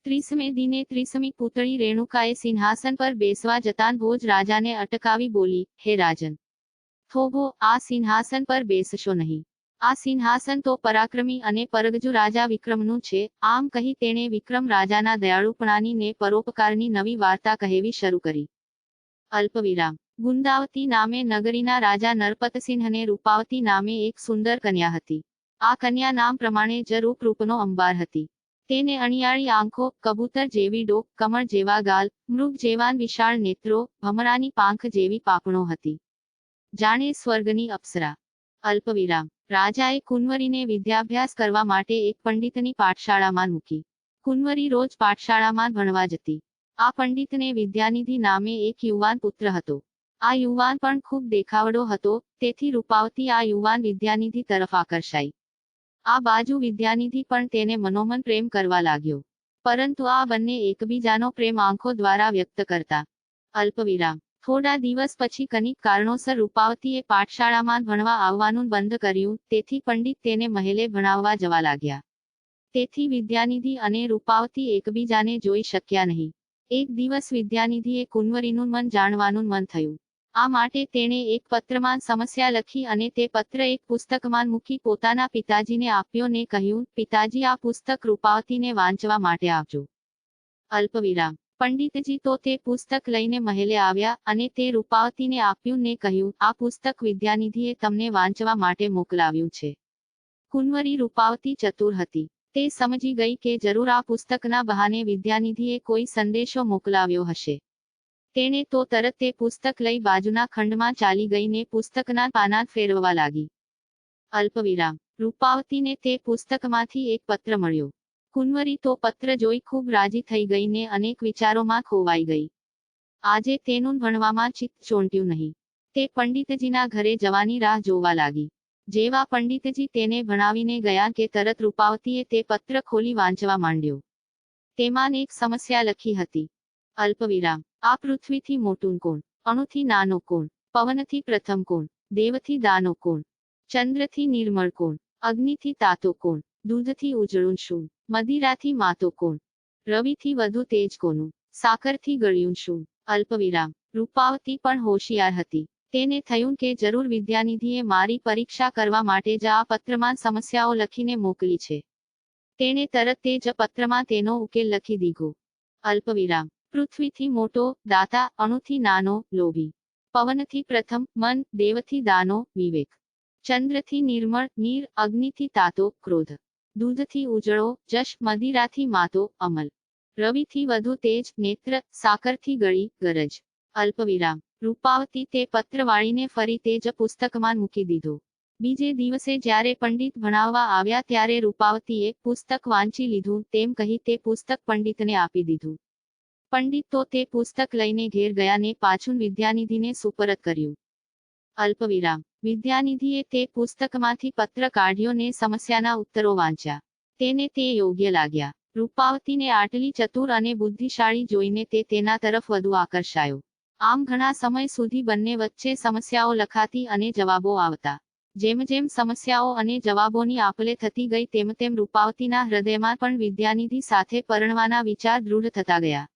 30મે દિને 30મી પુતળી રેણુકાએ સિંહાસન પર બેસવા જતાં ભોજ રાજાને અટકાવી બોલી, હે રાજન, થોભો, આ સિંહાસન પર બેસશો નહીં. આ સિંહાસન તો પરાક્રમી અને પરગજુ રાજા વિક્રમનું છે. આમ કહી તેણે વિક્રમ રાજાના દયાળુપણાની ને પરોપકારની નવી વાર્તા કહેવી શરૂ કરી. અલ્પવિરામ. ગુંદાવતી નામે નગરીના રાજા નરપતસિંહને રૂપાવતી નામે એક સુંદર કન્યા હતી. આ કન્યા નામ પ્રમાણે જ રૂપનો અંબાર હતી. તેને અણિયાળી આંખો, કબૂતર જેવી ડોક, કમળ જેવા ગાલ, મૃગ જેવાન વિશાળ નેત્રો, ભમરાની પાંખ જેવી પાપણો હતી. જાણે સ્વર્ગની અપ્સરા. અલ્પવિરામ. રાજાએ કુંવરીને વિદ્યાભ્યાસ કરવા માટે એક પંડિતની પાઠશાળામાં મૂકી. કુંવરી રોજ પાઠશાળામાં ભણવા જતી. આ પંડિતને વિદ્યાનિધિ નામે એક યુવાન પુત્ર હતો. આ યુવાન પણ ખૂબ દેખાવડો હતો, તેથી રૂપાવતી આ યુવાન વિદ્યાનિધિ તરફ આકર્ષાઈ. આ બાજુ વિદ્યાનિધિ પણ તેને મનોમન પ્રેમ કરવા લાગ્યો. પરંતુ આ બંને એકબીજાનો પ્રેમ આંખો દ્વારા વ્યક્ત કરતા. અલ્પવિરામ. થોડા દિવસ પછી કનિક કારણોસર રૂપાવતીએ પાઠશાળામાં ભણવા આવવાનું બંધ કર્યું, તેથી પંડિત તેને મહેલે ભણાવવા જવા લાગ્યા. તેથી વિદ્યાનિધિ અને રૂપાવતી એકબીજાને જોઈ શક્યા નહીં. એક દિવસ વિદ્યાનિધિએ કુંવરીનું મન જાણવાનું મન થયું. આ માટે તેણે એક પત્રમાં સમસ્યા લખી અને તે પત્ર એક પુસ્તકમાં મૂકી પોતાના પિતાજીને આપ્યો ને કહ્યું, પિતાજી, આ પુસ્તક રૂપાવતીને વાંચવા માટે આપજો. અલ્પવિરામ. પંડિતજી તો તે પુસ્તક લઈને મહેલે આવ્યા અને તે રૂપાવતીને આપ્યું ને કહ્યું, આ પુસ્તક વિદ્યાનિધિએ તમને વાંચવા માટે મોકલાવ્યું છે. કુંવરી રૂપાવતી ચતુર હતી. તે સમજી ગઈ કે જરૂર આ પુસ્તકના બહાને વિદ્યાનિધિએ કોઈ સંદેશો મોકલાવ્યો હશે. તેણે તો તરત તે પુસ્તક લઈ બાજુના ખંડમાં ચાલી ગઈને પુસ્તકના પાના ફેરવવા લાગી. અલ્પવિરામ. રૂપાવતીને તે પુસ્તકમાંથી એક પત્ર મળ્યો. કુંવરી તો પત્ર જોઈ ખૂબ રાજી થઈ ગઈ ને અનેક વિચારોમાં ખોવાઈ ગઈ. આજે તેનું ભણવામાં ચિત્ત ચોંટ્યું નહીં. તે પંડિતજીના ઘરે જવાની રાહ જોવા લાગી. જેવા પંડિતજી તેને ભણાવીને ગયા કે તરત રૂપાવતીએ તે પત્ર ખોલી વાંચવા માંડ્યો. તેમાં એક સમસ્યા લખી હતી. અલ્પવિરામ. આ પૃથ્વીથી મોટું કોણ? અણુથી નાનો કોણ? પવનથી પ્રથમ કોણ? દેવથી દાનો કોણ? ચંદ્રથી નિર્મળ કોણ? અગ્નિથી તાતો કોણ? દૂધથી ઉજળું શું? મદિરાથી માતો કોણ? રવિથી વધુ તેજ કોનું? સાકરથી ગળ્યું શું? અલ્પવિરામ. રૂપાવતી પણ હોશિયાર હતી. તેને થયું કે જરૂર વિદ્યાનિધિએ મારી પરીક્ષા કરવા માટે જ આ પત્રમાં સમસ્યાઓ લખીને મોકલી છે. તેણે તરત તે જ પત્રમાં તેનો ઉકેલ લખી દીધો. અલ્પવિરામ. પૃથ્વીથી મોટો, દાતા, અણુથી નાનો, લોભી. પવનથી પ્રથમ, મન, દેવથી દાનો, વિવેક. ચંદ્રથી નિર્મળ, નીર, અગ્નિથી તાતો, ક્રોધ. દૂધથી ઉજળો, જશ, મદિરાથી માતો, અમલ. રવિથી વધુ તેજ, નેત્ર, સાકરથી ગળી, ગરજ. અલ્પવિરામ. રૂપાવતી તે પત્ર વાળીને ફરી તે જ પુસ્તકમાં મૂકી દીધો. બીજે દિવસે જ્યારે પંડિત ભણાવવા આવ્યા ત્યારે રૂપાવતીએ પુસ્તક વાંચી લીધું તેમ કહી તે પુસ્તક પંડિતને આપી દીધું. પંડિત તો તે પુસ્તક લઈને ઘેર ગયા ને પાછું વિદ્યાનિધિને સુપરત કર્યું. અલ્પવિરામ. વિદ્યાનિધિએ તે પુસ્તકમાંથી પત્ર કાઢ્યો ને સમસ્યાના ઉત્તરો વાંચ્યા. તેને તે યોગ્ય લાગ્યા. રૂપાવતીને આટલી ચતુર અને બુદ્ધિશાળી જોઈને તે તેના તરફ વધુ આકર્ષાયો. આમ ઘણા સમય સુધી બંને વચ્ચે સમસ્યાઓ લખાતી અને જવાબો આવતા. જેમ જેમ સમસ્યાઓ અને જવાબોની આપલે થતી ગઈ તેમ તેમ રૂપાવતીના હૃદયમાં પણ વિદ્યાનિધિ સાથે પરણવાના વિચાર દૃઢ થતા ગયા.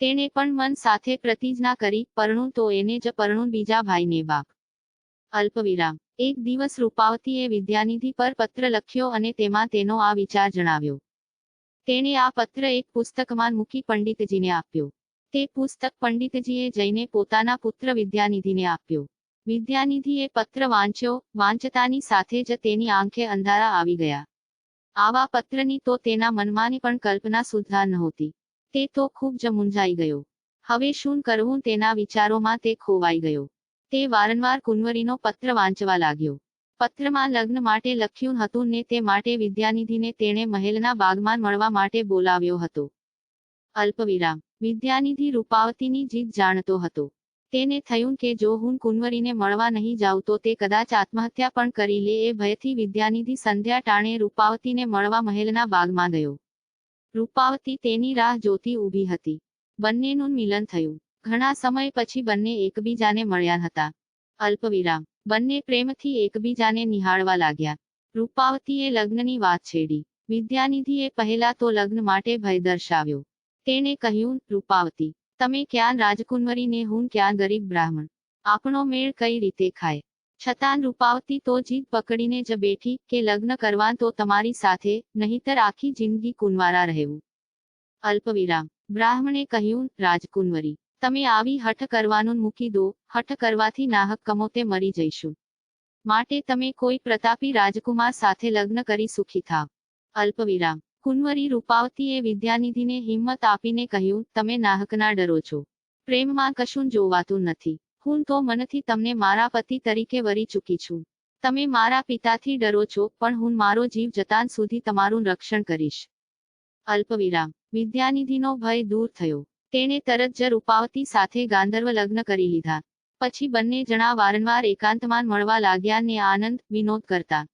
તેણે પણ મન સાથે પ્રતિજ્ઞા કરી, પરણું તો એને જ પરણું, બીજા ભાઈને બાપ. અલ્પવિરામ. એક દિવસ રૂપાવતીએ વિદ્યાનિધિ પર પત્ર લખ્યો અને તેમાં તેનો આ વિચાર જણાવ્યો. તેણે આ પત્ર એક પુસ્તકમાં મૂકી પંડિતજીને આપ્યો. તે પુસ્તક પંડિતજીએ જઈને પોતાના પુત્ર વિદ્યાનિધિને આપ્યો. વિદ્યાનિધિએ પત્ર વાંચ્યો. વાંચતાની સાથે જ તેની આંખે અંધારા આવી ગયા. આવા પત્રની તો તેના મનમાં પણ કલ્પના સુદ્ધા નહોતી. તે તો ખૂબ જ મૂંઝાઈ ગયો. હવે શું કરવું તેના વિચારોમાં તે ખોવાઈ ગયો. તે વારંવાર કુંવરીનો પત્ર વાંચવા લાગ્યો. પત્રમાં લગ્ન માટે લખ્યું હતું ને તે માટે વિદ્યાનિધિને તેણે મહેલના બાગમાં મળવા માટે બોલાવ્યો હતો. અલ્પવિરામ. વિદ્યાનિધિ રૂપાવતીની જીદ જાણતો હતો. તેને થયું કે જો હું કુંવરીને મળવા નહીં જાઉં તો તે કદાચ આત્મહત્યા પણ કરી લે. એ ભયથી વિદ્યાનિધિ સંધ્યા ટાણે રૂપાવતીને મળવા મહેલના બાગમાં ગયો. રૂપાવતી તેની રાહ જોતી ઊભી હતી. બંનેનું મિલન થયું. ઘણા સમય પછી બંને એકબીજાને મળ્યા હતા. અલ્પવિરામ. બંને પ્રેમથી એકબીજાને નિહાળવા લાગ્યા. રૂપાવતીએ લગ્નની વાત છેડી. વિદ્યાનિધિએ પહેલા તો લગ્ન માટે ભય દર્શાવ્યો. તેણે કહ્યું, રૂપાવતી, તમે ક્યાં રાજકુંવરીને હું ક્યાં ગરીબ બ્રાહ્મણ, આપણો મેળ કઈ રીતે ખાય. છતાં રૂપાવતી તો જીદ પકડીને જ બેઠી કે લગ્ન કરવા તો તમારી સાથે, નહીતર આખી જિંદગી કુંવારા રહેવું. અલ્પવિરામ. બ્રાહ્મણે કહ્યું, રાજકુંવરી, તમે આવી હઠ કરવાનું મૂકી દો, હઠ કરવાથી નાહક કમોતે મરી જઈશું. માટે તમે કોઈ પ્રતાપી રાજકુમાર સાથે લગ્ન કરી સુખી થાવ. અલ્પવિરામ. કુંવરી રૂપાવતીએ વિદ્યાનિધિને હિંમત આપીને કહ્યું, તમે નાહકના ડરો છો. પ્રેમમાં કશું જોવાતું નથી. હું તો મનથી તમને મારા પતિ તરીકે વરી ચૂકી છું. તમે મારા પિતાથી ડરો છો, પણ હું મારો જીવ જતાન સુધી તમારું રક્ષણ કરીશ. અલ્પવિરામ. વિદ્યાનિધિનો ભય દૂર થયો. તેણે તરત જ રૂપાવતી સાથે ગાંધર્વ લગ્ન કરી લીધા. પછી બંને જણા વારંવાર એકાંતમાં મળવા લાગ્યા ને આનંદ વિનોદ કરતા.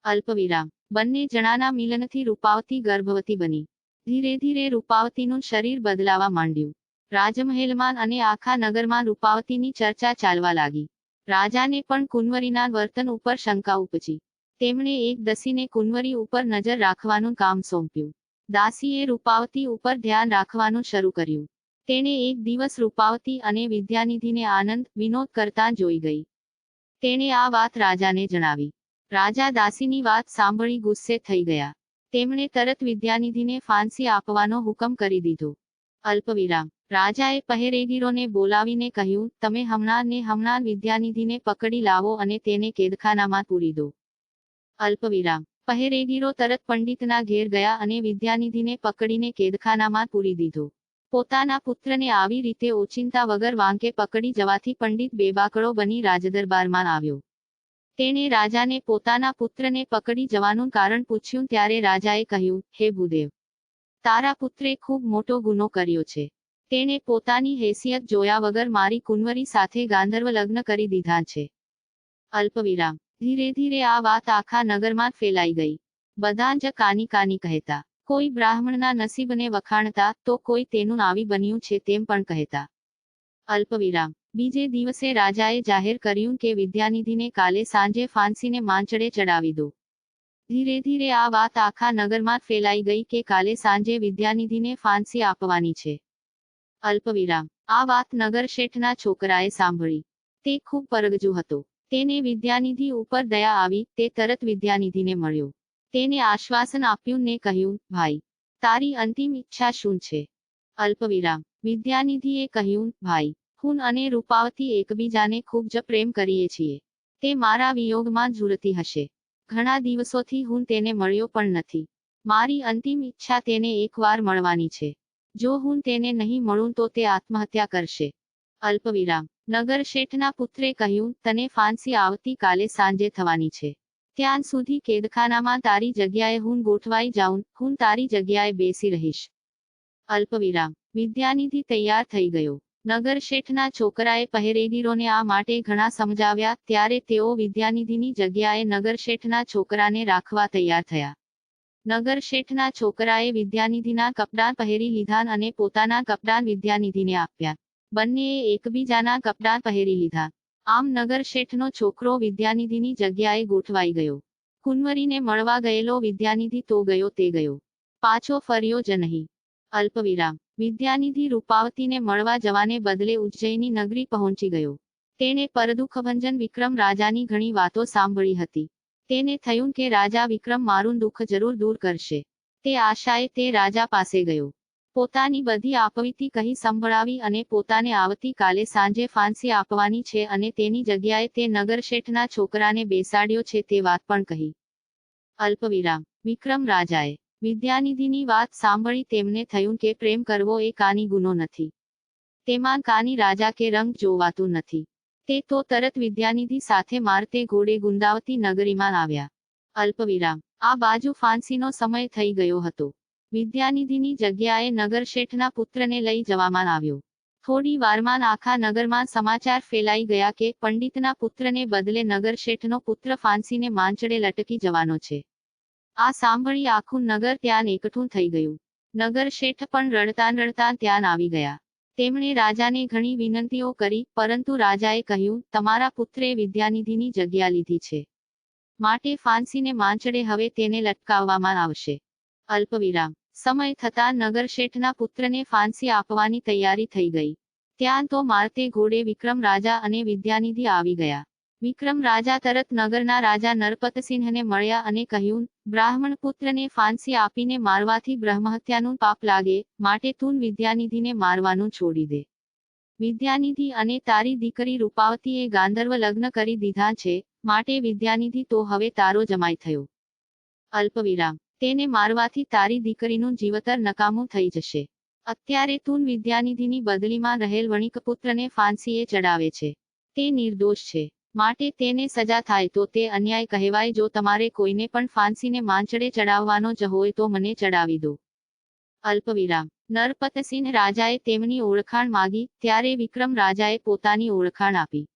અલ્પવિરામ. બંને જણાના મિલનથી રૂપાવતી ગર્ભવતી બની. ધીરે ધીરે રૂપાવતીનું શરીર બદલાવા માંડ્યું. રાજમહેલમાં અને આખા નગરમાં રૂપાવતીની ચર્ચા ચાલવા લાગી. રાજાને પણ કુંવરીના વર્તન ઉપર શંકા ઉપજી. તેમણે એક દસીને કુંવરી ઉપર નજર રાખવાનું કામ સોંપ્યું. દાસીએ રૂપાવતી ઉપર ધ્યાન રાખવાનું શરૂ કર્યું. તેણે એક દિવસ રૂપાવતી અને વિદ્યાનિધિને આનંદ વિનોદ કરતા જોઈ ગઈ. તેણે આ વાત રાજાને જણાવી. રાજા દાસીની વાત સાંભળી ગુસ્સે થઈ ગયા. તેમણે તરત વિદ્યાનિધિને ફાંસી આપવાનો હુકમ કરી દીધો. અલ્પવિરામ. રાજાએ પહેરેગીરોને બોલાવીને કહ્યું, તમે હમણાં વિદ્યાનિધિને પકડી લાવો અને તેને કેદખાનામાં પૂરી દો. અલ્પવિરામ. પહેરેગીરો તરત પંડિતના ઘેર ગયા અને વિદ્યાનિધિને પકડીને કેદખાનામાં પૂરી દીધો. પોતાના પુત્રને આવી રીતે ઓચિંતા વગર વાંકે પકડી જવાથી પંડિત બેબાકળો બની રાજદરબારમાં આવ્યો. તેણે રાજાને પોતાના પુત્રને પકડી જવાનું કારણ પૂછ્યું ત્યારે રાજાએ કહ્યું, હે ભૂદેવ, તારા પુત્રે ખૂબ મોટો ગુનો કર્યો છે. તેણે પોતાની હેસિયત જોયા વગર મારી કુંવરી સાથે ગાંધર્વ લગ્ન કરી દીધા છે. અલ્પવિરામ. ધીરે ધીરે આ વાત આખા નગરમાં ફેલાઈ ગઈ. બધા જ કાની કાની કહેતા. કોઈ બ્રાહ્મણના નસીબને વખાણતા, તો કોઈ તેનું આવી બન્યું છે તેમ પણ કહેતા. અલ્પવિરામ. બીજે દિવસે રાજાએ જાહેર કર્યું કે વિદ્યાનિધિને કાલે સાંજે ફાંસીને માંચડે ચડાવી દો. ધીરે ધીરે આ વાત આખા નગરમાં ફેલાઈ ગઈ કે કાલે સાંજે વિદ્યાનિધિને ફાંસી આપવાની છે. અલ્પવિરામ. આ વાત નગર શેઠના છોકરાએ સાંભળી. તે ખૂબ પરગજુ હતો. તેને વિદ્યાનિધિ ઉપર દયા આવી. તે તરત વિદ્યાનિધિને મળ્યો. તેને આશ્વાસન આપ્યું ને કહ્યું, ભાઈ, તારી અંતિમ ઈચ્છા શું છે? અલ્પવિરામ. વિદ્યાનિધિએ કહ્યું, ભાઈ, હું અને રૂપાવતી એકબીજાને ખૂબ જ પ્રેમ કરીએ છીએ. તે મારા વિયોગમાં ઝૂરતી હશે. ઘણા દિવસોથી હું તેને મળ્યો પણ નથી. મારી અંતિમ ઈચ્છા તેને એકવાર મળવાની છે. જો હું તેને નહીં મળું તો તે આત્મહત્યા કરશે. અલ્પવિરામ. નગર શેઠના પુત્રે કહ્યું, તને ફાંસી આવતી કાલે સાંજે થવાની છે. ત્યાં સુધી કેદખાનામાં તારી જગ્યાએ હું ગોઠવાઈ જાઉં, હું તારી જગ્યાએ બેસી રહીશ. અલ્પવિરામ. વિદ્યાનિધિ તૈયાર થઈ ગયો. નગર શેઠના છોકરાએ પહેરેગીરોને આ માટે ઘણા સમજાવ્યા, ત્યારે તેઓ વિદ્યાનિધિની જગ્યાએ નગર શેઠના છોકરાને રાખવા તૈયાર થયા. નગર શેઠના છોકરાએ વિદ્યાનિધિના કપડાં પહેરી લીધા અને પોતાના કપડાં વિદ્યાનિધિને આપ્યા. બંનેએ એકબીજાના કપડાં પહેરી લીધા. આમ નગર શેઠનો છોકરો વિદ્યાનિધિની જગ્યાએ ગોઠવાઈ ગયો. કુંવરીને મળવા ગયેલો વિદ્યાનિધિ તો ગયો તે ગયો. પાછો ફર્યો જ નહીં. અલ્પવિરામ. વિદ્યાનિધિ રૂપાવતીને મળવા જવાને બદલે ઉજ્જૈની નગરી પહોંચી ગયો. તેણે પરદુઃખભંજન વિક્રમ રાજાની ઘણી વાતો સાંભળી હતી. તેને થયું કે રાજા વિક્રમ મારું દુઃખ જરૂર દૂર કરશે. તે આશાએ તે રાજા પાસે ગયો. પોતાની બધી આપવીતી કહી સંભળાવી અને પોતાને આવતી કાલે સાંજે ફાંસી આપવાની છે અને તેની જગ્યાએ તે નગર શેઠના છોકરાને બેસાડ્યો છે તે વાત પણ કહી. અલ્પવિરામ. વિક્રમ રાજાએ વિદ્યાનિધિની વાત સાંભળી. તેમને થયું કે પ્રેમ કરવો એ કાની ગુનો નથી. તેમાં કાની રાજા કે રંગ જોવાતું નથી. તે તો તરત વિદ્યાનિધિ સાથે મારતે ઘોડે ગુંદાવતી નગરીમાં આવ્યા. અલ્પવિરામ. આ બાજુ ફાંસીનો સમય થઈ ગયો હતો. વિદ્યાનિધિની જગ્યાએ નગર શેઠના પુત્રને લઈ જવામાં આવ્યો. થોડી વારમાં આખા નગરમાં સમાચાર ફેલાઈ ગયા કે પંડિતના પુત્રને બદલે નગર શેઠનો પુત્ર ફાંસીને માંચડે લટકી જવાનો છે. આ સાંભળી આખું નગર ત્યાં એકઠું થઈ ગયું. નગર શેઠ પણ રડતાં રડતાં ત્યાં આવી ગયા. તેમણે રાજાને ઘણી વિનંતીઓ કરી, પરંતુ રાજાએ કહ્યું, તમારા પુત્રે વિદ્યાનિધિની જગ્યા લીધી છે. માટે ફાંસીને માંચડે હવે તેને લટકાવવામાં આવશે. અલ્પવિરામ. સમય થતાં નગરશેઠના પુત્રને ફાંસી આપવાની તૈયારી થઈ ગઈ. ત્યાં તો મારતે ઘોડે વિક્રમ રાજા અને વિદ્યાનિધિ આવી ગયા. વિક્રમ રાજા તરત નગરના રાજા નરપતસિંહને મળ્યા અને કહ્યું, બ્રાહ્મણ પુત્રને ફાંસી આપીને મારવાથી બ્રહ્મહત્યાનું પાપ લાગે, માટે તું વિદ્યાનિધિને મારવાનું છોડી દે. વિદ્યાનિધિ અને તારી દીકરી રૂપાવતીએ ગાંધર્વ લગ્ન કરી દીધા છે, માટે વિદ્યાનિધિ તો હવે તારો જમાઈ થયો. અલ્પવિરામ. તેને મારવાથી તારી દીકરીનું જીવતર નકામું થઈ જશે. અત્યારે તું વિદ્યાનિધિની બદલીમાં રહેલ વણિકપુત્રને ફાંસીએ ચડાવે છે. તે નિર્દોષ છે, માટે તેને સજા થાય તો તે અન્યાય કહેવાય. જો તમારે કોઈને પણ ફાંસીને માંચડે ચડાવવાનો જ હોય તો મને ચડાવી દો. અલ્પવિરામ. નરપતસિંહ રાજાએ તેમની ઓળખાણ માગી, ત્યારે વિક્રમ રાજાએ પોતાની ઓળખાણ આપી.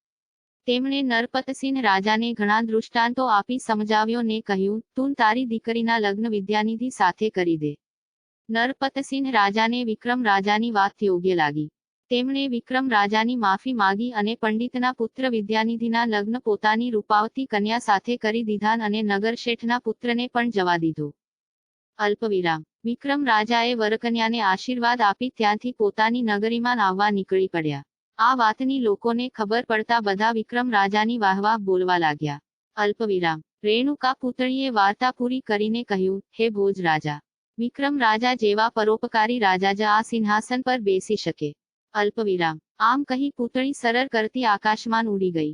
તેમણે નરપતસિંહ રાજાને ઘણા દૃષ્ટાંતો આપી સમજાવ્યો ને કહ્યું, તું તારી દીકરીના લગ્ન વિદ્યાનિધિ સાથે કરી દે. નરપતસિંહ રાજાને વિક્રમ રાજાની વાત યોગ્ય લાગી. તેમણે વિક્રમ રાજાની માફી માગી અને પંડિતના પુત્ર વિદ્યાનિધિના લગ્ન પોતાની રૂપાવતી કન્યા સાથે કરી દીધા અને નગરશેઠના પુત્રને પણ જવા દીધો. અલ્પવિરામ. વિક્રમ રાજાએ વરકન્યાને આશીર્વાદ આપી ત્યાંથી પોતાની નગરીમાં આવવા નીકળી પડ્યા. આ વાતની લોકોને ખબર પડતા બધા વિક્રમ રાજાની વાહવાહ બોલવા લાગ્યા. અલ્પવિરામ. રેણુકા પુતળીએ વાર્તા પૂરી કરીને કહ્યું, હે ભોજ રાજા, વિક્રમ રાજા જેવા પરોપકારી રાજા જ આ સિંહાસન પર બેસી શકે. અલ્પવિરામ. આમ કહી પુતળી સરળ કરતી આકાશમાં ઉડી ગઈ.